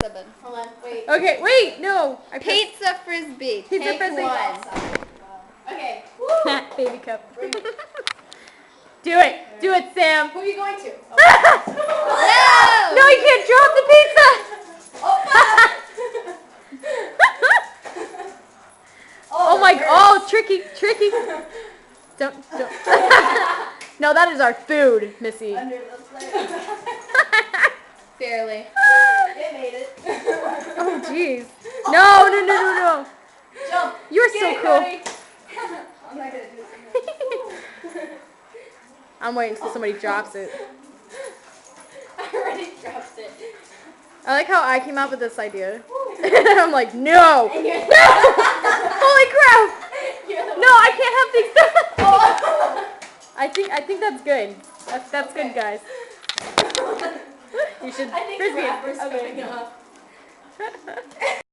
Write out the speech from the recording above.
7. Hold on, wait. Okay, wait, no. Pizza frisbee. Pizza Take frisbee. 1. Okay. Baby cup. Bring it. Do it. Do it, Sam. Who are you going to? No! No, you can't drop the pizza. Oh my, oh, tricky. Don't. No, that is our food, Missy. Under the plate. Barely. It made it. Oh, jeez. No. Jump. You're Get so it, cool. Cody. I'm not gonna do it. I'm waiting until somebody drops it. I already dropped it. I like how I came up with this idea. I'm like, no. And you're Holy crap. You're the No, I can't have things. Oh. I think that's good. That's good, guys. You should I think frisbee the it. wrapper's coming up.